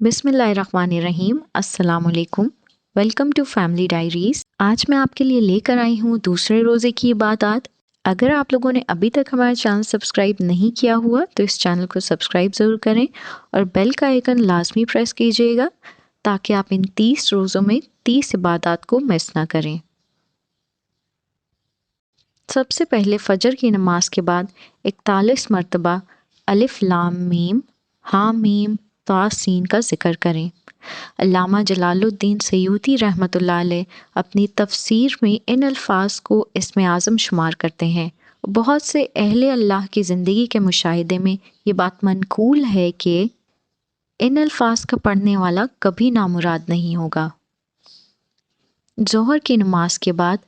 बिस्मिल्लाहिर्रहमानिर्रहीम। अस्सलाम वालेकुम। Welcome to Family Diaries. आज मैं आपके लिए लेकर आई हूँ दूसरे रोज़े की इबादत। अगर आप लोगों ने अभी तक हमारा चैनल सब्सक्राइब नहीं किया हुआ तो इस चैनल को सब्सक्राइब ज़रूर करें और बेल का आइकन लाजमी प्रेस कीजिएगा ताकि आप इन 30 रोज़ों में 30 इबादत को मिस ना करें। सबसे पहले फ़जर की नमाज के बाद 41 मरतबा अलिफ लाम मीम हा मीम ता सीन का ज़िक्र करें। अल्लामा जलालुद्दीन सयूती रहमतुल्लाह अलैह अपनी तफसीर में इन अल्फाज को इसमें आज़म शुमार करते हैं। बहुत से अहले अल्लाह की ज़िंदगी के मुशाहिदे में ये बात मनकूल है कि इन अल्फाज का पढ़ने वाला कभी नामुराद नहीं होगा। ज़ोहर की नमाज के बाद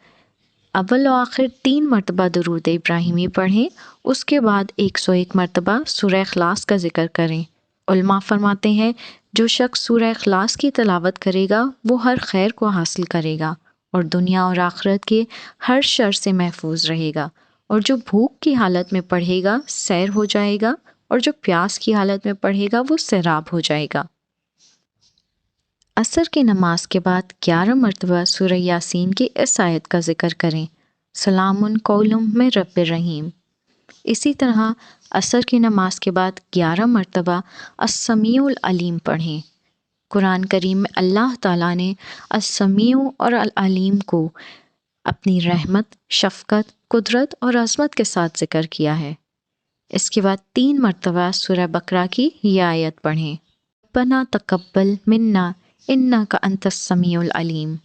अव्वल और आखिर 3 मरतबा दरूद इब्राहिमी पढ़ें। उसके बाद 101 मरतबा सूरह इखलास का ज़िक्र करें। उलमा फरमाते हैं जो शख्स सूरह इखलास की तिलावत करेगा वो हर खैर को हासिल करेगा और दुनिया और आखिरत के हर शर से महफूज रहेगा, और जो भूख की हालत में पढ़ेगा सैर हो जाएगा और जो प्यास की हालत में पढ़ेगा वो सैराब हो जाएगा। असर की नमाज के बाद 11 मरतबा सूरह यासीन की इस आयत का ज़िक्र करें, सलामुन कौलुम मिन रब्बिर रहीम। इसी तरह असर की नमाज के बाद 11 मरतबा अस्समीउल अलीम पढ़ें। कुरान करीम में अल्लाह ताला ने अस्समीउ और अल अलीम को अपनी रहमत, शफ़क़त, कुदरत और अज़मत के साथ ज़िक्र किया है। इसके बाद 3 मरतबा सूरह बकरा की यह आयत पढ़ें, रब्बना तक़ब्बल मिन्ना इन्नका अंतस समीउल अलीम।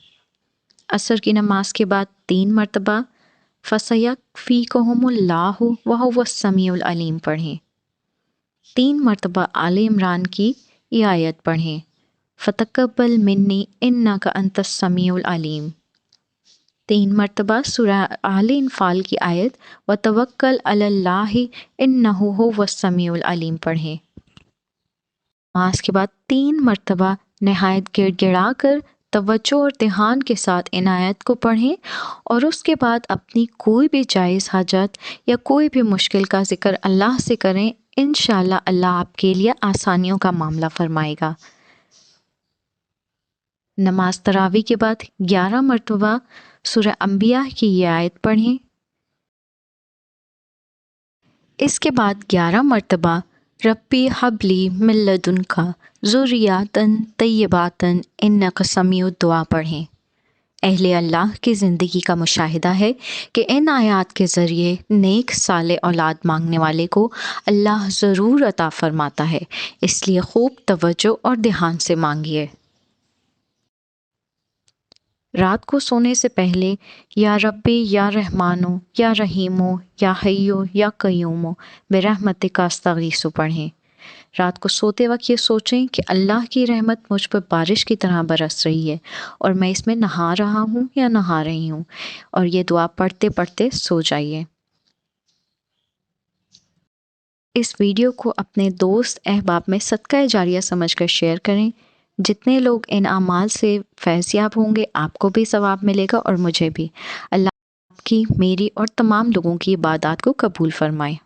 असर की नमाज के बाद 3 मरतबा फ़सयकफ़ीकुहुमुल्लाहु व हुवस समीउल अलीम पढ़ें। 3 मरतबा आले इमरान की ये आयत पढ़ें, फ़तक़ब्बल मिन्नी इन्नका अंतस समीउल अलीम। 3 मरतबा सूरह आले इन्फ़ाल की आयत व तवक्कल अलल्लाहि इन्नहु हुवस समीउल अलीम पढ़ें। नमाज के बाद 3 मरतबा नहायत गिड़गिड़ा कर तवज्जो और ध्यान के साथ इन आयत को पढ़ें और उसके बाद अपनी कोई भी जायज़ हाजत या कोई भी मुश्किल का ज़िक्र अल्लाह से करें। इंशाअल्लाह अल्लाह आपके लिए आसानियों का मामला फरमाएगा। नमाज तरावी के बाद 11 मरतबा सूरह अंबिया की ये आयत पढ़ें। इसके बाद 11 मरतबा रब्बी हबली मिन लदुनका ज़ुर्रियतन तय्यबातन इन्नका समीउद दुआ पढ़ें। अहले अल्लाह की ज़िंदगी का मुशाहिदा है कि इन आयात के ज़रिए नेक साले औलाद मांगने वाले को अल्लाह ज़रूर अता फ़रमाता है, इसलिए खूब तवज्जो और ध्यान से मांगिए। रात को सोने से पहले या रब्बी या रहमानो या रहीमो या हय्यो या कय्यूमो बिरहमतिका अस्तगीसु पढ़ें। रात को सोते वक्त ये सोचें कि अल्लाह की रहमत मुझ पर बारिश की तरह बरस रही है और मैं इसमें नहा रहा हूँ या नहा रही हूँ, और ये दुआ पढ़ते पढ़ते सो जाइए। इस वीडियो को अपने दोस्त अहबाब में सदका जारिया समझकर शेयर करें। जितने लोग इन अमाल से फैज़याब होंगे आपको भी सवाब मिलेगा और मुझे भी। अल्लाह आपकी, मेरी और तमाम लोगों की इबादत को कबूल फरमाए।